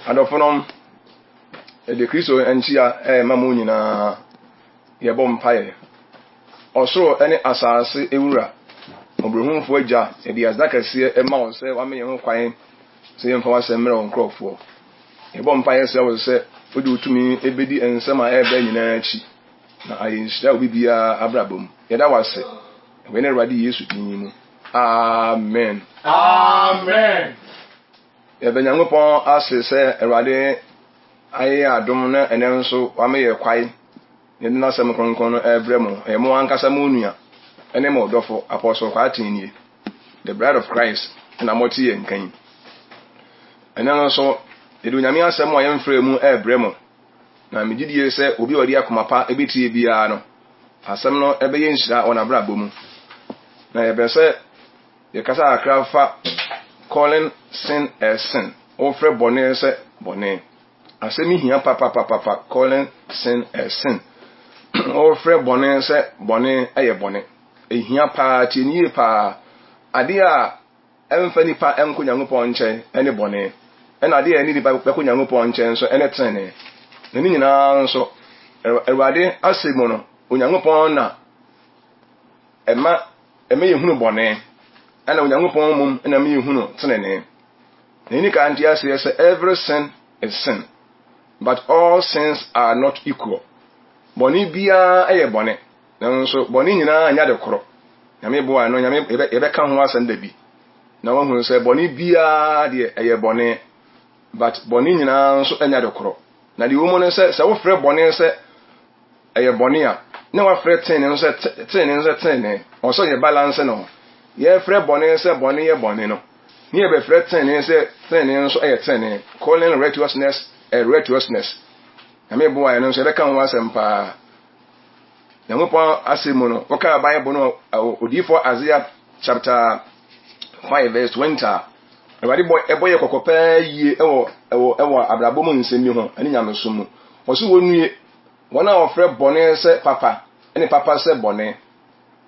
Adofonom de Kristo enchia mamu nyina ye bom paye osoro ene asase ewura obrehunfo agya e de azakase ema wo se wa me ye ho kwan se ye mfa wasemmere won krofo ye bom paye se wo se odi utumi ebedi ensema ebe nyina achi na ayinhyira obi bia abrabom ye da wase we ne Awurade Yesu din mu amen amen ye benyankopon ase se Awurade aye adom na ene nso wa me ye kwai ye na asem kronkron no ebremu e mo ankasa mo nua ene mo dofo apostle Kwarteng the bride of Christ na moti ye nkan ene nso edu nyame asem wa ye mfrɛ mu ebremu na megidie se obi odi akomapa ebetie bia no asem no ebe ye nhyira ona brabo mu na ye be se ye kasa akrafa calling sin a sin o frɛ bɔne se bɔne asemi hia papa calling sin a sin o frɛ bɔne se bɔne aye bɔne ehia pa tinie pa ade a emfa nipa enko Nyankopɔn nkyɛn ene bɔne ena ade a ni nipa bɛko Nyankopɔn nkyɛn so ene tene na ni nyina nso Awurade asemo no Onyankopɔn na ema yehunu bɔne ena Onyankopɔn mum ena me yehunu tene na ni ka antia say every sin is sin but all sins are not equal bɔne bia aye bɔne nanso bɔne nyina anya de koro nyame bo ano nyame ebe ka ho asanda bi na wahu sɛ bɔne bia de aye bɔne but bɔne nyina nso anya de koro na de womo no sɛ wo frɛ bɔne sɛ aye bɔne a na wa frɛ tene no sɛ tene ɔso ye balance no ye frɛ bɔne sɛ bɔne ye bɔne no ni ebe frɛ tene sɛ tene nso aye tene calling righteousness righteousness nyame bo ano nso ebe ka ho asɛmpa Nyankopɔn asemu no oka Bible no odifo Isaiah chapter 5 verse 20 Awurade eboye kokopa yie ewo abrabom nsemi ho ani nyameso mu oso wonue wona ofre bɔne se papa ene papa se bɔne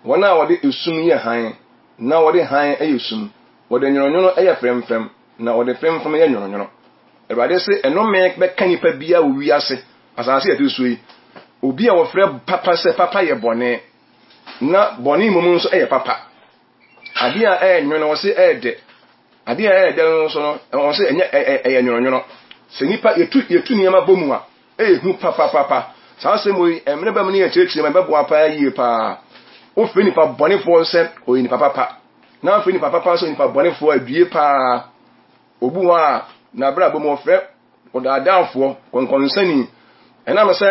wona wode esum ye han na wode han ayesum wode nyoronyono eye fremfrem na wode fremfrem ye nyoronyono Awurade se enome be kanipa bia wo wiase asase etusuyi obi a wofre papa se papa ye bɔne na bɔne mum nso eye papa ade a nyono wo se de ade a de nso no wo se enye nyoronyono se nipa yetu niama bomu a hu papa saa se moyi emre ba mne ye kyerɛkyerɛ ma bɛboa pa yie pa o fre nipa bɔne fo se o nipa papa na fre nipa papa so nipa bɔne fo adue pa obu a na bra bomu ofre odadanfo konkonsani ena me se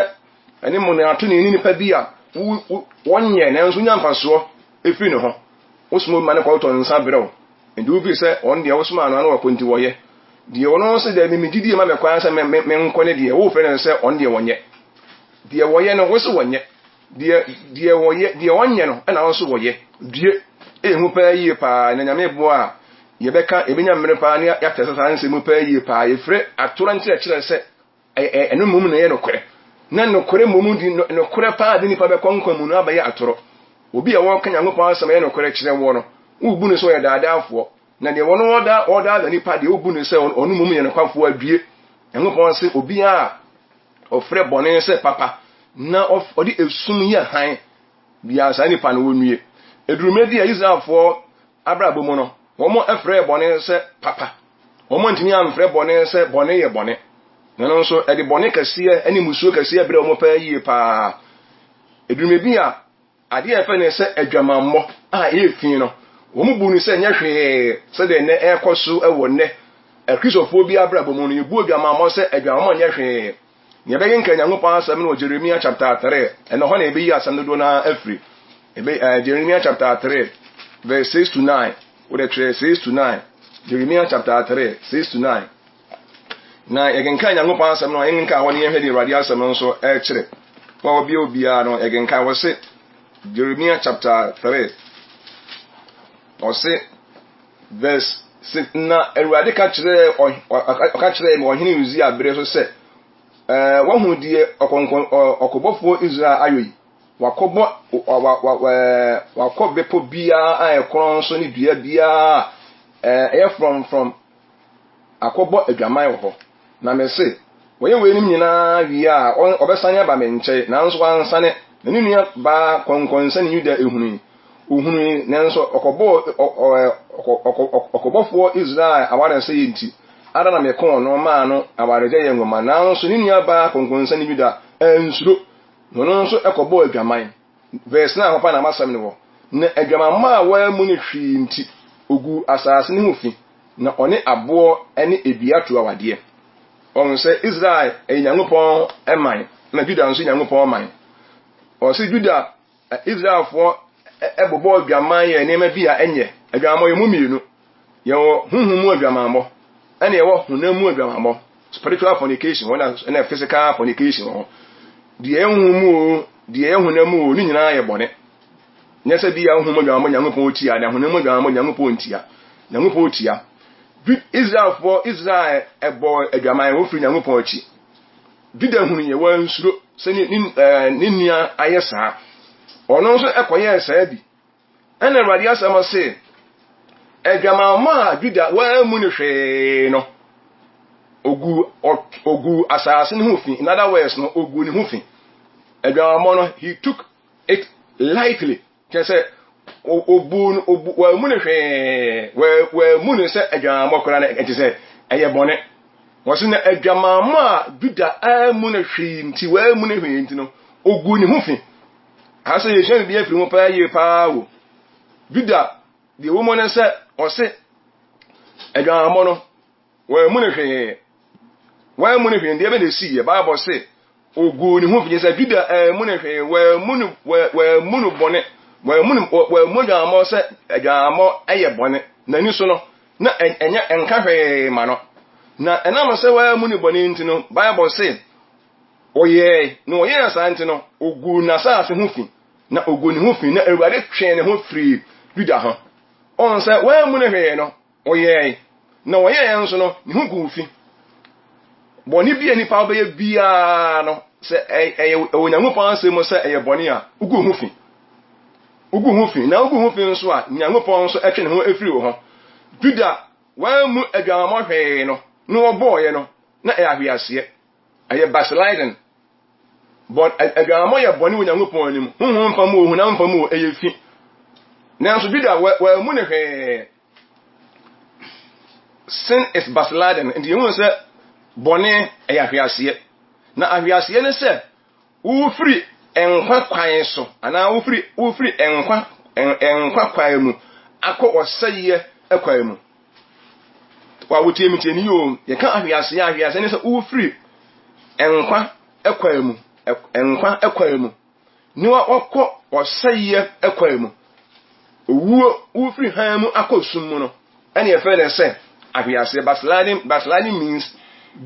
ene mo na ato ni nipa bi a wonye na nso nya mfaso efi ne ho osmo ma ne kwato nsa brew ndu bi se on de osmo anu wakonti woye de wono se de mi gidi ma me kwa se me nkone de wo fe ne se on de wonye de woye no wo se wonye de woye de wonye no na wo se woye die ehu pa yie pa na nyame bo a ye beka ebenya mmere pa na ya tese sanse mu pa yie pa ye fre atora nkyere kyere se enu mum na ye no kore na no kore mum di no kore pa de nipa be konkwam no abaye atoro obi a won ka Nyankopɔn asɛm ye no kore kyere wo no ubu ne so ye daadaafo na de wono oda da nipa de ubu ne se onu mum ye no kwafo adue Nyankopɔn se obi a ofre bɔne se papa na odi esum ye han bia sa nipa no wonue edurumedi a Israelfo abrabo mu no womo efre bɔne se papa womo ntimi amfre bɔne se bɔne ye bɔne nano nso edi bɔne kase ani musuo kase bre womo pa yie pa edurumedi a ade a fe ne se adwamammɔ a efin no womo bu ni se nya hwe se de ne ekoso ewo ne Kristofo bi abrabo mu no yebu adwamammɔ se adwamammɔ nya hwe ye be nka Nyankopɔn asɛm no Jeremiah chapter 3 eno ho na ebe yi asɛm do na afri ebe Jeremiah chapter 3 verse 6 to 9 with the 6 to 9 Jeremiah chapter 3 6 to 9 na yegenka Nyankopɔn asɛm no yenka ho ne yehwe de Awurade asɛm no so kyere wa obi obia no yegenka wo se Jeremiah chapter 3 o se verse 6 na Awurade ka kyere me ohene Uzia bere so se wahu die okobofo Israel ayoyi wakobepo bia a ekron so ne dua bia from akobo adwaman wo na me se wo ye we nim nyina wi a obesane aba me nche na nso ansane na ni nua ba konkonsa ni Yuda ehunu na nso okobofo Israel aware se yenti ada na me kon no ma no aware je yengoma na nso ni nua ba konkonsa ni Yuda ensuro no nso ekobo adwaman verse na papa na masam ne wo na adwaman ma wa mu ne hwi nti ogu asase ne hofi na one abo ene ebiato awade on se Israel enyankopon eman na Juda nso enyankopon man o se Juda Israel fo ebobo adwaman ye ne ma bia enye adwaman ye mu mienu ye huhumu adwaman mo ene ye wo hunamu adwaman mo spiritual fornication wona na physical fornication die huhumu die hunamu ni nyina ye bone nyese bia huhumu adwaman nyankopon tia na hunamu adwaman nyankopon tia nyankopon tia Israel ebo adwaman wo firi nyankopon achi Juda hunu ye wansuro se ni nua ayesa ono nso ekoye esa bi ena Awurade asama se adwaman ma Juda wa mu ne hwe no ogu asase ne hofi in other words no ogu ne hofi adwaman no he took it lightly kese obu wa mu ne hwe wa mu ne se adwaman mokora na etise eye bone wo se na adwaman ma Juda mu ne hwe nti wa mu ne hwe nti no ogu ne hofi asa ye hwe bi afiri mo pa ye pa wo Juda de wo mo ne se o se adwaman no wa mu ne hwe ndi ebe na si ye Bible se ogu ne hofi se Juda mu ne hwe wa mu no bone wa mu adwaman se adwaman aye bone na ni so no na enya enka hwe ma no na enam se wa mu ni bone nti no Bible say oye no oye asante no ogu na sa ase hofi na ogu ni hofi na Awurade twen ne ho free Juda ho on se wa mu ne hwe no oye na oye enso no ni ho gu hofi bone bia ni pa obe bia no se onyankopon ase mo se eye bone a ugu hofi na ugu hofi nso a nyankopon nso etwe ne ho efiri wo ho Juda wa mu adwaman hwe no oboye no na ahwiase aye backsliding but adwaman ya bone onyankopon anim honhom mfam ohu na mfam o eye fi na nso Juda wa mu ne hwe sin is backsliding and you say bone ahwiase na ahwiase ne se wo free enkwa kwan so ana wo free enkwa kwan mu akọ osaye ekwan mu wa wotie miteni yo ye kan ahwiase ne se wo free enkwa ekwan mu ni wa okọ osaye ekwan mu wo free han mu akọ sum mu no ene ye fe ne se ahwiase backsliding means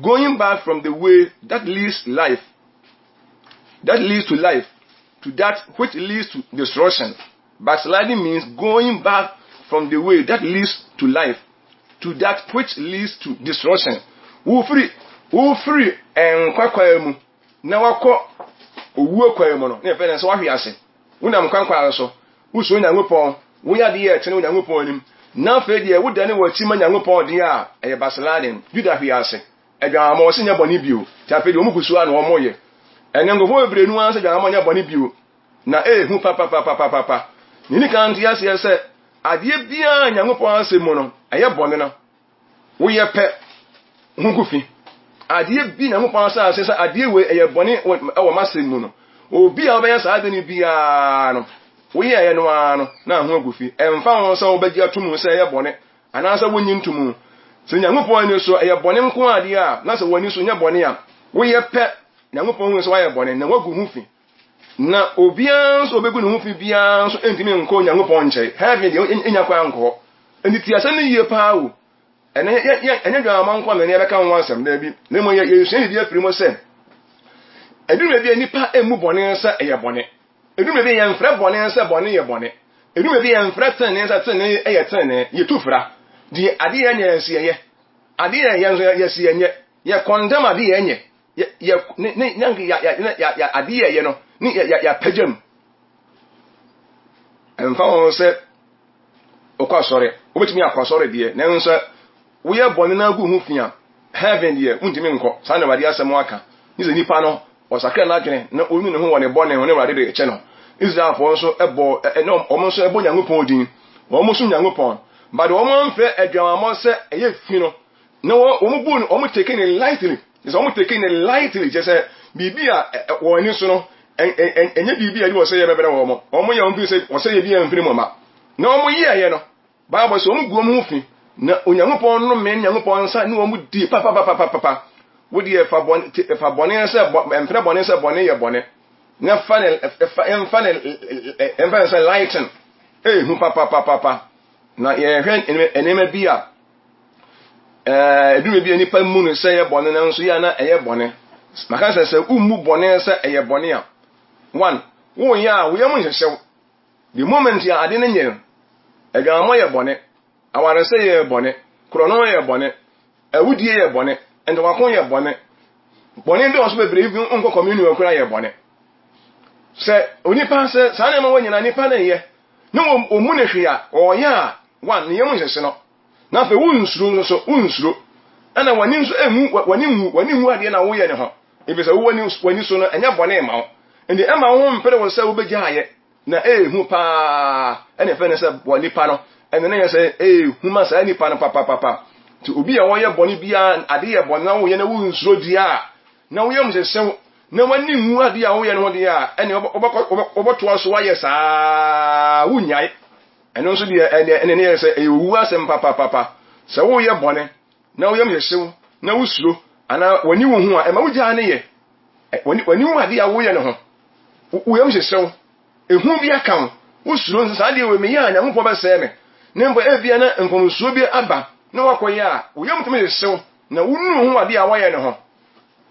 going back from the way that leads to life to that which leads to destruction. Backsliding means going back from the way that leads to life to that which leads to destruction. Wo free enkwa mu na wako owu kwa mu no na fe na so wahwe ase wona mkwankwa so wo so nyankopon wo ya de ye tene wo nyankopon nim na fe de wo dane wa chima nyankopon de a eye backsliding Juda hwe ase adwaman wo se nya bone bio ta fe de wo mukusu a na wo moye enengofo ebrenu an se adwaman nya bone bio na hu papa ni kan ti ase se ade bia nyankopon ase mu no eye bone no wo ye pe hunkufi ade bi nyankopon ase se ade we eye bone e wo masem mu no obi a obeya sa ade ni bia no wo ye ye no ano na ho agufi emfa won se wo bagi atumu se eye bone ana se wonyi ntumu se nyankopon ni so eye bone nko ade a na se woni so nya bone a wo ye pe nyankopon hu so wa ye bone na wagu hufi na obian so obegu ne hufi bian so entimi nko nyankopon nche heaven de enya kwa nko enti ti ase ne yie pa wo enya dwama nko na ne be ka won asem na bi na mo ye hye di afiri mo se eduru bi nipa emu bone nsa eye bone eduru bi ye mfra bone nsa bone ye bone eduru bi ye mfra tene nsa tene eye tene ye tufra di ade ye nya nsie ye ade ye sie nye ye condemn ade ye nye ya ade ye no ni ya pagam emfa won se okwa sore obetimi akwa sore de na nso wo ye bone na agu hu fia heaven ye untimi nko sa na wade asem aka ize nipa no osakra na adwene na onu ne ho wone bone ho ne wade de che no Israel for so ebo no omo so ebo Nyankopon din omo so Nyankopon but omo mfe adwamamo se eye fi no na omo bu omo taking it lightly is omo taking it lightly just say bibia woni so no enye bibia ni wo se ye bebere wo omo ya mfi se wo se ye bia mfiri mo ma na omo ye no Bible so omo guo mu fi na Onyankopon no me Nyankopon sa ni omo di papa wo di fa bone se mfre bone se bone ye bone na funnel se lighten hu papa na ye hwen enema bia edume bia nipa mu no se ye bone na nso ya na eye bone maka se ummu bone se eye bone a one wo ya wo yam nhyehyɛw the moment ya ade na nye adwammo ye bone aware se ye bone krono ye bone awudie ye bone endo wakon ye bone bi oso bebre bi nko community wakura ye bone se onipa se sa na ma wanyina nipa na ye na omu na hwea oya one ne yam nhyehyɛ no na fe unsuro ana wani nso wani hu ade na wo ye ne ho ebi se wo wani so no enya bone ma wo ndi ema ho mpere wo se wo begya aye na hu pa ene fe ne se boni pa no ene ne ye se hu ma sa nipa no papa ti obi a wo ye boni bia ade ye boni na wo ye na wo nsuro dia na wo ye mhyehyɛ na wani hu ade a wo ye ne ho dia ene oboto so wa ye sa wo nyai ene nso dia ene ne ye se wu asem papa se wo ye boni na wo ye mhyehyɛ na wo suro ana wani wo hu a ema wo gya ne ye wani hu ade a wo ye ne ho wo ye mhyehyɛ ehu bi aka wo suro nsa ade we me ya Nyankopon be se me ne mbo ebia na nkomsuo bi aba na wakoye a wo ye mtumi hyehyɛ na wonu hu ade a wo ye ne ho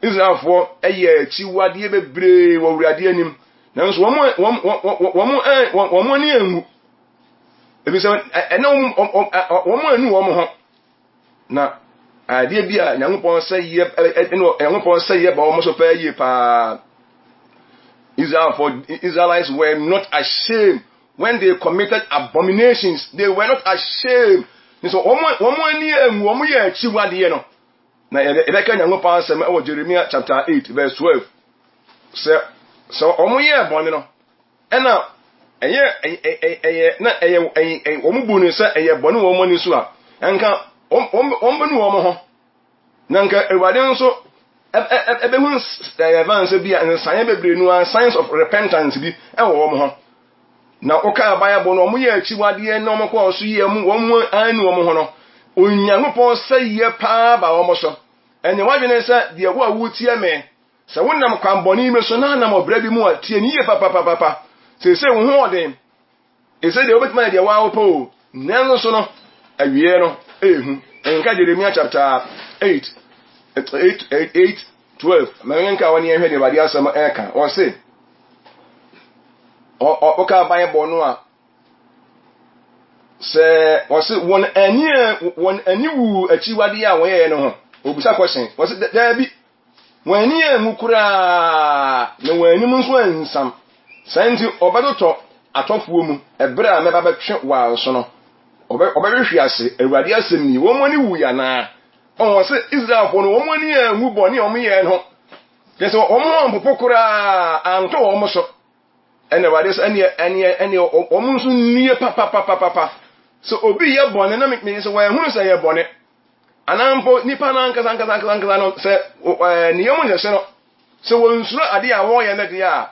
Israelfo eye achi wade bebre wo wurade anim na nso wo ani enwu ebi se ena wo anu wo ho na ade bia Nyankopon se ye Nyankopon se ye ba wo so pa ye pa Israelites were not ashamed when they committed abominations. They were not ashamed. So omo ani enwu omo ye achi wade no na ebeka Nyankopon asem e Jeremiah chapter 8 verse 12 so omo ye bone no ena eye omo bu no se eye bone wo mo ni so a enka ombe nu wo mo ho na nka ewade nso ebe hu advance bia nsan bebre nu signs of repentance bi e wo mo ho na oka Bible no omo ye achi wade no mo ko so ye mu wo mu anu wo mo ho no Onyankopon seye pa ba wo mo so enye wadwene se de wo awutie me se wonam kwamboni me so na nam obra bi mu atie ni ye papa se wo ho odem ese de obetuma de wa wo po nanso so no awie no ehu enka Jeremiah chapter 8:12 manenka woni ehwe de wade asem eka o se o ka Bible no a se wose won ani wu achi wade a woye no ho obusa question wose da bi won ani enwu kura na won ani nso ansam santi obedoto atofuo mu ebere a meba betwe wa so no obehwe ase awurade asem ni won ani wu ya na on wose Israel fo no won ani enwu boni omoye no kese omo mpopo kura anto omo so ene wade so ene omo nso nie papa so obi ye bone na me so wa hunu se ye bone anampo nipa na nkasa no se ni yemu nyese no so wonsuro ade a wo ye na de a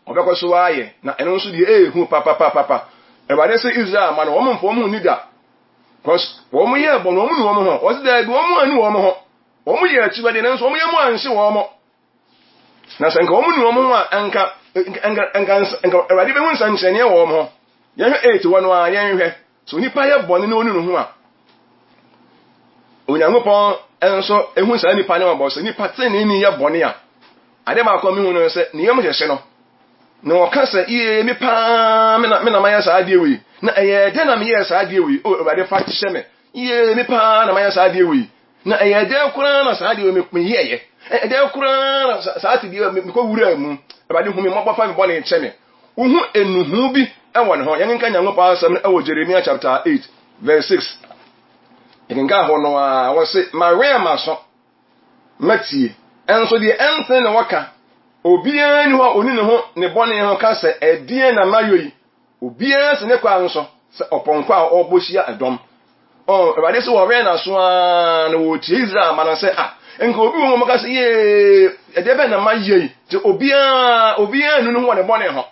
obekoso wa ye na eno nso de ehu papa e wade se Israel ma no wo mfo mu ni da cause wo mu ye bone wo mu no wo ho wo se da bi wo mu anu wo ho wo mu ye achi wade na nso wo mu ye mu anhye wo mo na se nka wo mu ni wo ho a anka e wade be hu nsa nkyene wo mo ye hwe 8 no a ye hwe so nipa ye bone na onu no ho a Onyankopon enso ehun sa nipa ne mabo so nipa tene ni ye bone a ade ma ko mi hu no se ne yem hyehye no na o ka se iye mi pa me na ma ye sa ade wi na eye de na me ye sa ade wi o ade fa hyehye me iye mi pa na ma ye sa ade wi na eye de kura na sa ade wi me ye de kura na sa ade wi me ko wura mu ade hu me mabo fa me bone hyehye me uhu enuhu bi ewo ne ho ye nka Nyankopon asem ewo Jeremiah chapter 8 verse 6 ikinga ho no a wo se Maria maso matie enso de ensen na waka obiara ni ho oni ne ho ne bone ho ka se edien na mayoyi obiara se ne kwa nso se oponko a obohia adom Ewade se wo re na so na wo tie Israel ma na se enka obi wo mo ka se ye edebe na mayoyi te obiara nu no ho ne bone ho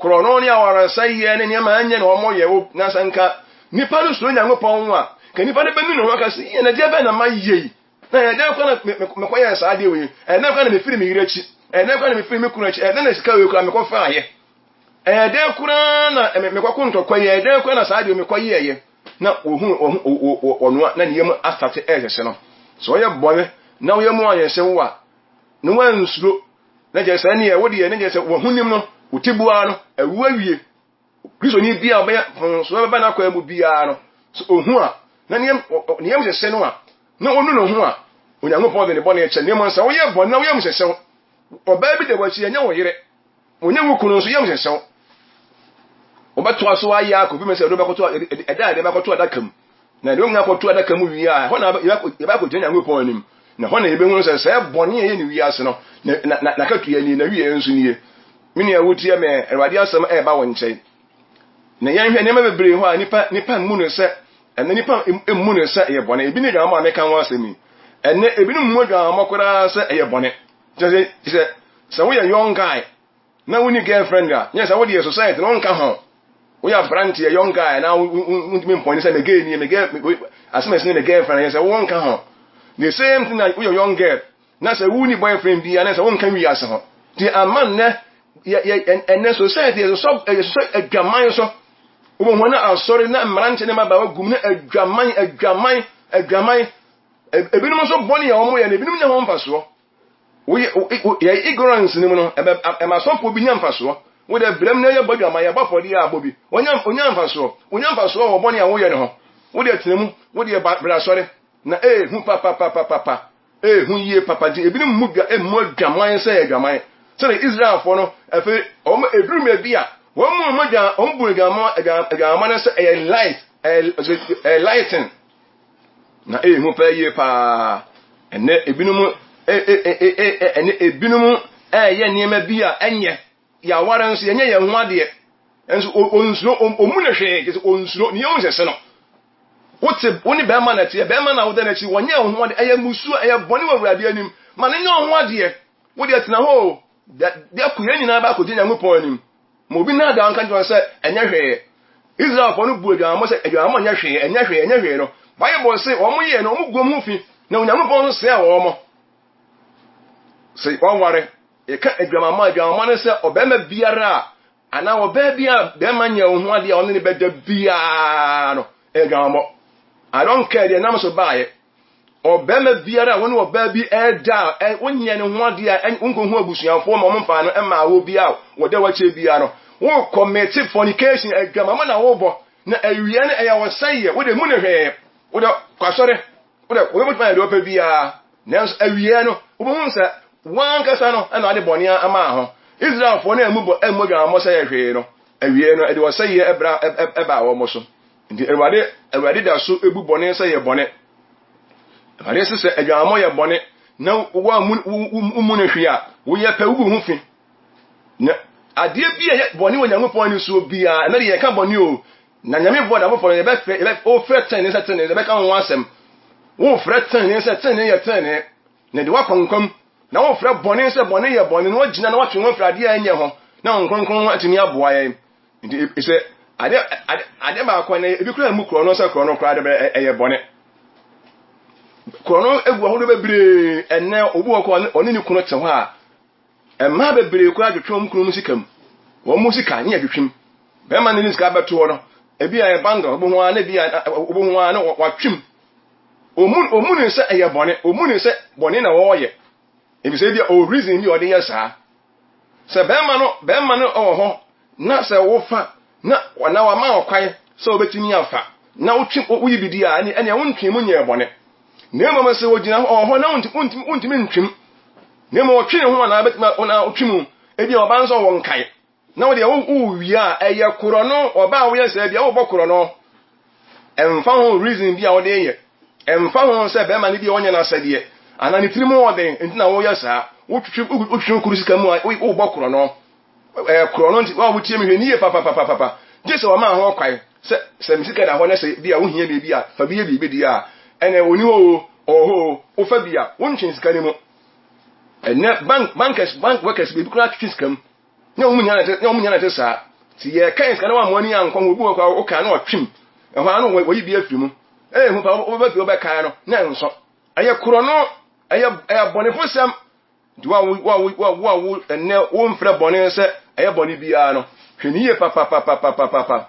krono ni awara saye ne nyama anya na omo ye wo na sanka nipa no so Nyankopɔn ho a ka nipa ne benu no ho ka se ye na debe na mayoyi na ye de ko na me koye sa ade we na ko na me firi me yirachi na ko na me firi me kunu achi na sika we kura me ko fa aye de kura na me ko kunto koye de ko na sa ade me koye ye na ohu onua na ne yem astate ehese no so ye bone na wo yemu ayese wo a no wansuro na je sa ne ye wo de ye ne je se wo hunim no utibua no awu awie Kristo ni bia oba so ba na kwa mu bia no so ohu a na ne yem hese no a na onu no ho a Onyankopɔn de ne bone eche ne mo nsa wo ye bone na wo yem hese oba bi de wachi enya wo yere onye wo kunu so yem hese obato aso aya ko bi me se do bakoto eda de bakoto adakam na de onga koto adakam wi a ho na ye ba ko je Nyankopɔn anim na ho na ye be hu se bone ye ni wi ase no na katu ye ni na wi ye nsu ni mini awutie me Awurade asem e ba wo nkyɛn na yan hwɛ ne ma bebre ho a nipa mu no se ene nipa mu no se ye bone ebi ne dwa ma me kan wa asemi ene ebi no mu dwa ma kora se ye bone se wo ye young guy na wo ni girlfriend a yes wo de society no nka ho wo ya brand ye young guy na wo ntimi mponi se me gay ni me gay asema se ne girlfriend yes wo nka ho the same thing na wo ye young girl na se wo ni boyfriend bi na se wo nka wi ase ho the aman na ene society is so adwaman so wo ho na asori na mranche ne maba wagum na adwaman ebinum so boni ya omo ya na ebinum nya ho mfaso wo ya ignorance ni mu no e ma so po bi nya mfaso wo de brem na ye bodwaman ya bafodi ya abobi onya mfaso wo boni ya wo ye ne ho wo de tenemu wo de bra sori na hu papa hu ye papa di ebinum mu bia mu adwaman se adwaman so Israel for no efe o edrum e bia wo mu moja o mburu gama na se light lighten na hu pa ye pa ene ebinum ene ebinum ye niema bia enye ya ware nso yenye ye hu ade enso onsulo omu na hwe ke onsulo ni yon sese no wote woni be ma na tie be ma na wo da na chi wonye hu ade eye musu eye boni wa Awurade anim ma ne nye hu ade wo de tena ho de akuye nyina ba ko je Nyankopɔn anim mo bi na da anka njo se enye hwe Israel for no bu adwa se adwa mo nya hwe enye hwe no Bible say o mo ye no mo gom hu fi na Nyankopɔn se a wo mo se won ware e ka adwa mo ne se obema biara ana oba bia be ma nya hu ade a on ne be da bia no adwa mo I don't care the name so bae obema biara woni oba bi eda wonye ne ho ade a unko hu abusuanfo ma momfa no ma wo bia wo de wache bia no wo commit fornication adwama na wo bo na awie ne eya wo saye wo de mu ne hwe wo de kwasore wo de wo mutma de opa bia nanso awie no wo bo hu nsa wan kasa no na ade bone ama ho Israel fo na emu bo emodwa mo saye hwe no awie no e de wo saye eba wo mo so ndi Awurade da so ebu bone saye bone Awurade se adwamo ye bone na wo mu ne hwe a wo ye pa ubu hu fi na ade bia ye bone wo Nyankopɔn ni so bia na ye ka bone o na nyame boda mo for ye be o freten ni seten ye be ka ho asem wo freten ni seten ye ten ne de wakonkom na wo fre bone se bone ye bone no gina na watwe wo frade anye ho na nkonkon atimi aboa ye ndi ise ade ba akwa na ebi kura mu kro no se kro no kra de ye bone krono egu ahodo bebre enne obu okọ oni ni kuno te ho a emma bebre ku adwetwom kuno musikam wo musika nya adwetwim be ma ni sika beto ho no ebi aye banga obu ho ana bi obu ho ana watwim omu ni se eye bone omu ni se bone na wo ye ebi se bi o reason bi odi yesa se be ma no ho na se wo fa na wa ma okwan se obetimi afa na wotwim oyi bidi a ene wontwim mu nya bone Nemo mase wogina ho na untimi ntwim nemo otwene ho na betima ona otwimu ebi oba nso won kan na wo de wo wi a eye koro no oba wo yesa bia wo bokoro no emfa ho reason bia wo de ye emfa ho se be ma ni bia onye na sade ana ni tirimu ode ntina wo yesa wo twetwe kuru sika mu wo bokoro no kuro no nti wa wutie me hweniye papa jese wa ma ho kwai se misika da ho na se bia wo hia bi a fa bi bi di a ene oni ho oho wo fa bia wo ntwen sika ni mu ene bank workers bi kura twetwe sika mu na wo munya na te sa ti ye kan sika na wa mo ani ankon wo bi wo kwa wo ka na otwim ehwa no wo yi bi afiri mu hu pa wo ba fi wo ba kan no na nso aye kuro no aye bonefosam duwa ene wo mfre bone se aye bone bia no hweniye papa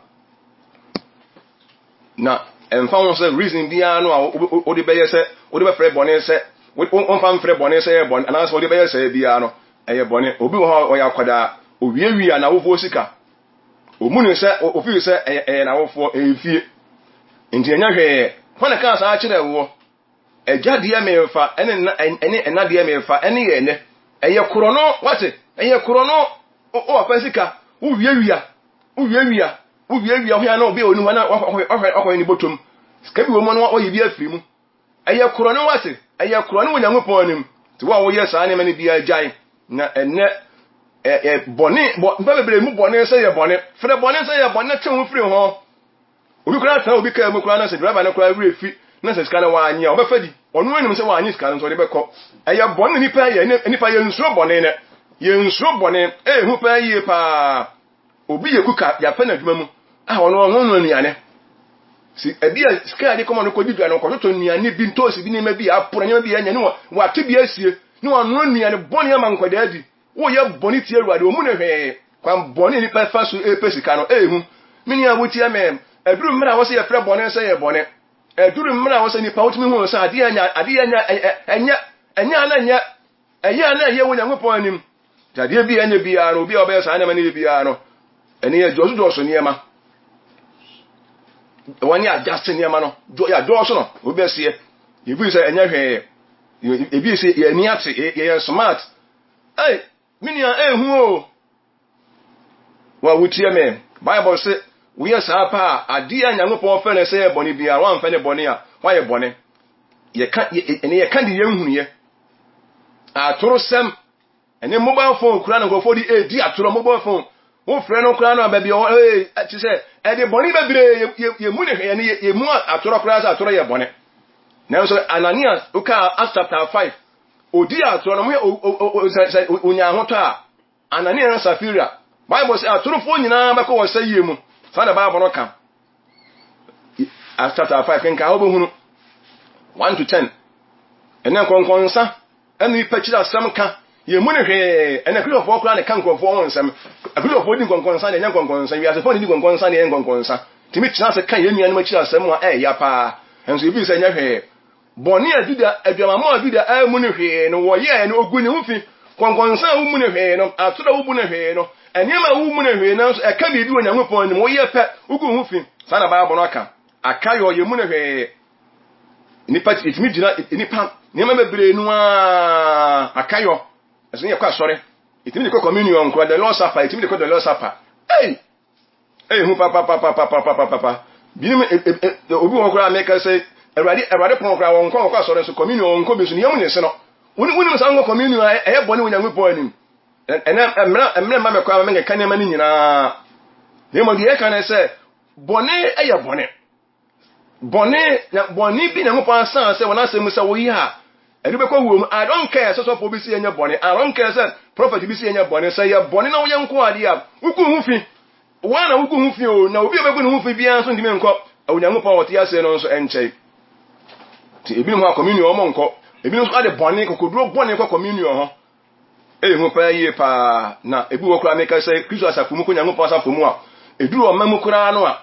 na emfa won se reason bia no a wo de beye se wo de be fre bone se wo mfa mfre bone se aye bone ana se wo de beye se bia no aye bone obi ho ya kwada owiewia na wo fo sika omunu se ofi se na wo fo efie nti enya hwe hona kan sa a kire wo ejade ya mefa ene enade ya mefa ene ye ne eye kuro no wate eye kuro no o afasika uwiewia hia na obi onu na akwa ni botom sika bi wo mo no o yibi afiri mu eye kuro no wate eye kuro no Onyankopɔn anim ti wo ye saa ne mane bia agyan na ene bone bebre mu bone se ye bone fere bone se ye bone tewu firi ho obi kura tan obi ka mu kura na se driver na kura refi na se skana wa anya obefadi onu enim se wa anya skana so de beko eye bone nipa ye nsuro bone ne ye nsuro bone hu pa ye pa obi ye kuka ya fa na dwuma mu onu nuane si ebia skana de komo no ko didua no ko to nuane bi ntosi bi ne ma bi aporo nya bi anya ne wa te bi asie ne wa nu nuane bone ma nkwada adi wo ye bone tie ruade omu ne hwe kwam bone nipa fa so pesika no hu mini a wotie me eduru mmra wo se ye frɛ bone se ye bone eduru mmra wo se nipa wotimi hu se ade anya na ye wo Nyankopɔn anim tade bi anya bi ara obi a obɛ sa na ma ne bi ara no ene ye joso niema wani adjust niema no ya joso no obi se ye bi se anya hwe ebi se ye ni ate ye smart mini a hu o wa wotie me Bible say we yes apa ade a Nyankopɔn fa ne se ye bone bia wan fa ne bone a wa ye bone ye ka de ye hunuye atoro sem ene mobile phone kura na go for di atoro mobile phone wo frɛ no kura na ba bia ti se e de bone ba bire ye mu ne ye mu atoro kura sa atoro ye bone na so Ananias uka Acts chapter 5 odi atoro no mo onya hoto a Ananias na Safira Bible say atoro fo nyina ba ko wo sayie mu sa na Bible no ka Acts chapter 5 kenka ho behunu 1 to 10 ene konkonsa ene ipachira asam ka ye mu ne hwe ene krofo kura ne kan konfo won nsam krofo di konkonsa ne nyan konkonsa wi asefo ne di konkonsa ne nyan konkonsa timi kira se kan ye nua ne ma kira asam a ya pa enso ebi se nya hwe boni aduda aduamama aduda mu ne hwe no wo ye ne ogu ne hufi konkonsa wo mu ne hwe no atoro wo mu ne hwe no enema wo mu ne hwe no e ka bi bi Onyankopɔn ne wo ye pe ogu hufi sa na Bible no aka akayo ye mu ne hwe nipa itimi gina nipa nema bebre nu a akayo aso ye kwa sore itimi de communion kwa the Lord Supper itimi de the Lord Supper hu papa binim obi won kura make say Erade pon kura won kwa sore so communion won ko besu ne yamu ne se no woni sa ngo communion e bone Onyankopɔn anim emra ma me kwa ma nge kanema ni nyina ne mo de kan say bone eye bone bi na Nyankopɔn san say wona asem say wo yi ha edu be kwa wuom I don't care so for bi si enya bone I don't care say prophet bi si enya bone say ya bone na wo yenko ade a wuku hufi wana wuku hufi o na obi obeku no hufi bia so ndime nko Onyankopɔn wote ase no so enchei ti ebi no communion o mo nko ebi no so ade bone kokoduro bone kwa communion ho hu pa ye pa na ebi wo kura make say Kristo asafumu ko Nyankopɔn asafumu a eduru o mamu kura no a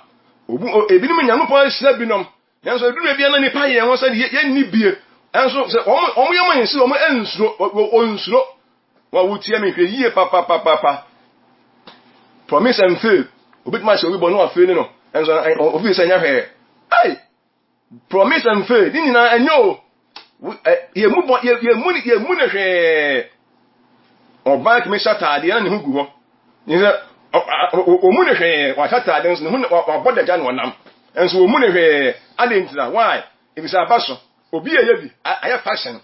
ebi no Nyankopɔn ahyira binom nanso eduru bia na nipa ye won say ye ni bie enso se omo yema yin si omo ensuro wa wutie me hwe yie papa promise and fail obi ma se obi bo no afeli no enso obi se nya hwe promise and fail ni na enyo ye mu ne hwe oba ki me shata ade na ne hugu ho ni se o mu ne hwe wa shata ade nso ne hu wa boda ja no nam enso o mu ne hwe ade ntina why if is abaso obi ye bi aya fashion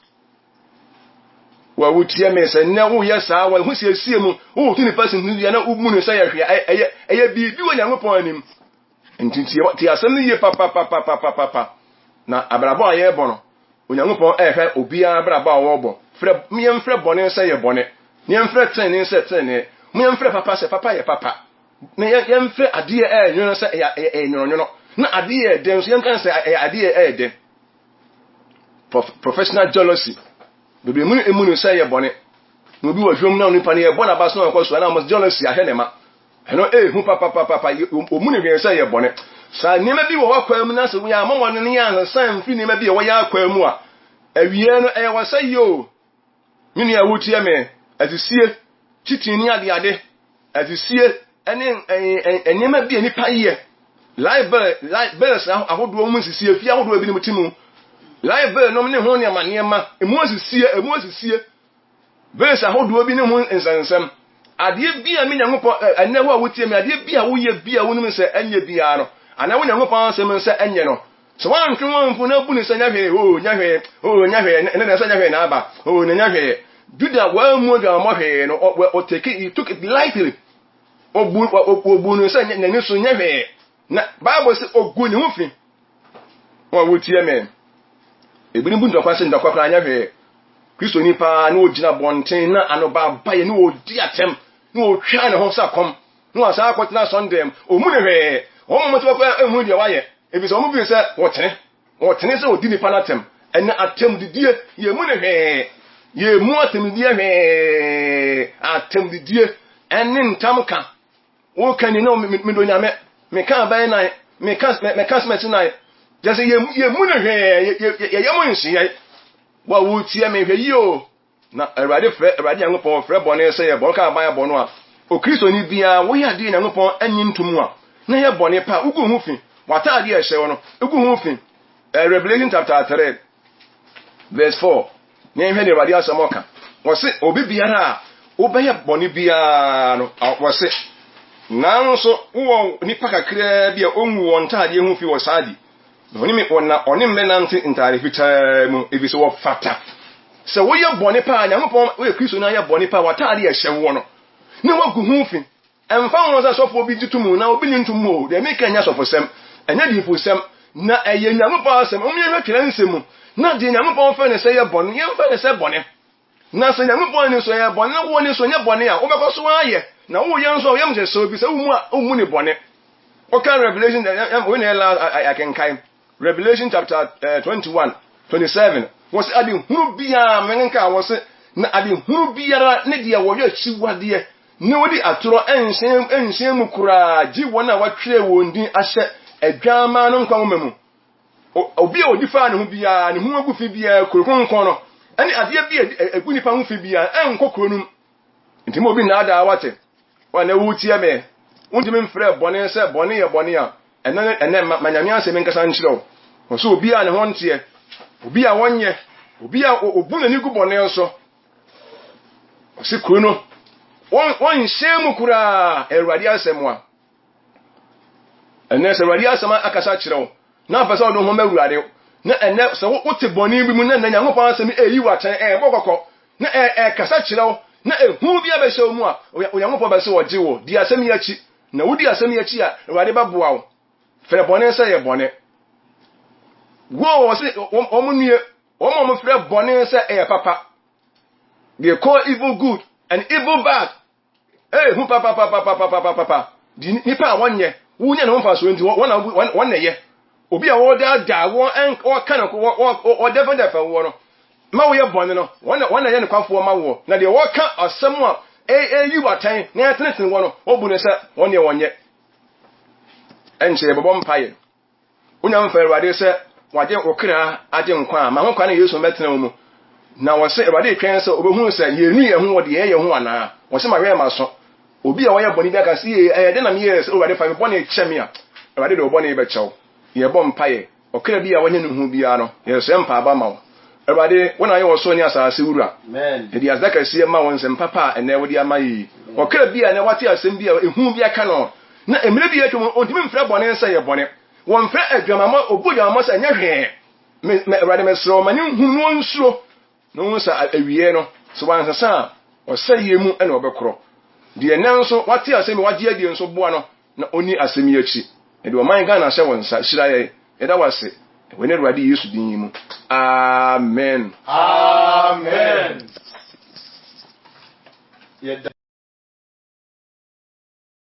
wa wutie me se ne wo ye saa wa hu sie mu wo tu ni person hu ya na umu ne se ya hwe eye bi wo Nyankopɔn anim ntinti ti asem ne ye papa na abrabo aye bo no Onyankopɔn ehwe obia abrabo a wo bo frɛ miyem frɛ bɔne se ye bɔne miyem frɛ tene se tene miyem frɛ papa se papa ye papa na yem frɛ ade nyono se nyono na ade den so yem kan se ade den professional jealousy bebe mu emunu say ye bone no bi wa hwom na onipa ne ye bona ba so na kwaso na must jealousy ahwe ne ma eno hu papa omunu hwe say ye bone sa nima bi wo wakwa mu na so ya momo no ne ya san fi nima bi wo ya akwa mu a awie no e wa say yo mini ya wutie me atisie titini ade atisie ene nima bi enipa ye live sa ahodo mu sisie fi ahodo bi ni mutimu live no ne ho ne amaniema emu asisie verse ahodo bi ne ho nsensem ade bi a me Nyankopɔn enne ho a wotie me ade bi a wo ye bi a wonum se enye bia no ana wo Nyankopɔn asem se enye no so wan twe won fu na bu ne se nyahwe nyahwe ne ne se nyahwe na aba ne nyahwe juda wa mu ga mo hwe no o take it, he took it lightly obu no se ne so nyahwe na Bible say ogu ne ho fi wa wotie me ebini bu ndokwa se ndokwa kra nyahwe Kristo nipa na ogina bonten na anoba baye na odi atem na otwa ne ho sakom na asa akwotena Sunday omu ne hwe o mo to kwa ehu de waye ebi so omu bi se wotene se odi nipa na atem ene atem didie ye mu ne hwe ye mu atem didie hwe atem didie ene ntamka wo kani na me do nyame me kan baye na me kan smeti na just ye mu ne hwe ye mo nsi wa wutie me hwe yo na Awurade Nyankopɔn frɛ bɔne sɛ ye bɔnka aban abɔno a o Kristo ni bia wo ya de Nyankopɔn anyi ntomu a na ye bɔne pa ugu hu fi wata ade a hye wo no ugu hu fi Revelation chapter 3 verse 4 ne hwe ne Awurade asamoka wo se obi biara a wo bɛyɛ bɔne bia no wo se nanso wo nipa kakra bia onwu won taade hu fi wo saadi oni me nante ntare fitaa mu ebiso wo fata se wo ye bone pa Nyankopɔn wo Kristo na ye bone pa wataade ye hye wo no ne wagu hu fi emfa won sa sofo obi ditumu na obi ni ntumu o de make anya sofo sem anya di fu sem na eye Nyankopɔn asem o me hwe twere nsemu na de Nyankopɔn fa ne se ye bone ye fa ne se bone na se Nyankopɔn ni so ye bone na wo ni so nye bone a wo be ko so aye na wo ye nso ye mje so bi se wo mu ni bone o kan Revelation we na I can kind Revelation chapter 21:27 was adi huru bia menka was na adi huru biara ne de wo yo chiwade ne wodi atoro enhyen mu kura ji wona watwere wondi ahye adwama no nkwa mu obi a odi fa ne ho bia ne ho agu fi bia kurokonkon no ani ade bia agu nipa ho fi bia enkokoro num ntimo obi na ada wate wa na wutie me undimi mfrɛ bɔne sɛ bɔne yɛ bɔne a ene manyame asɛm nkasa nkyerɛw so obi a ne ho nteɛ obi a wonye obi a obu na ni gu bɔne nso se kuro no won hyɛ mu kura Awurade asɛm a ene sɛ Awurade asɛm akasa kyerɛw na apɛ sɛ ɔdo ho ma Awurade na ene sɛ wote bɔne bi mu na Nyankopɔn asɛm eyi wakyɛn bɔkɔkɔ na kasa kyerɛw na ehu bi abɛhyɛ mu a Nyankopɔn bɛ sɛ wɔgye wo di asɛm yɛ akyi na wodi asɛm yɛ akyi a Awurade bɛboa wo frɛ bɔne sɛ yɛ bɔne wo se omunue mo frɛ bɔne sɛ yɛ papa they call evil good and evil bad hu papa di nipa a wonye wunya no mfa so nti won na ye obi a wo da wo kan wo defa wo no ma wo ye bɔne no won na ye ne kwafo ma wo na de wo ka asɛm a yi watan na teneten wo no obu ne sɛ won ye wonye enche bobɔ mpaye unya mfa Awurade sɛ waje okra aje nkwa ma ho kwa na Yesu metena mu na wo sɛ Awurade twɛn sɛ obehu sɛ yenu ye ho wo de ye ho ana wo sɛ ma hwɛ ma so obi a wo ye bɔne bi aka sɛ de na me ye sɛ Awurade fa me bɔne kyɛ me a Awurade de wo bɔne be kyɛw ye bɔ mpaye okra bi a wonye ne hu bia no ye sɛ mpa aba ma wo Awurade wona ye wo so ni asase wura amen e di azaka sie ma won sɛ papa ene wo di ama yi okra bi a ne wate asɛm bi a ehu bi aka no na emre bi atwom ontimi mfrɛ bɔne sɛ ye bɔne won frɛ adwamama obodwamama sɛ nya hwe me Awurade mesro mane hu no nsuro no sa awie no so wan sasa o saye mu ene obekro de nan so wate asemi wagye adie nso boa no na oni asemi achi e de o man ga na hye wonsa hyira ye e da wase we ne Awurade Yesu din mu amen Amen.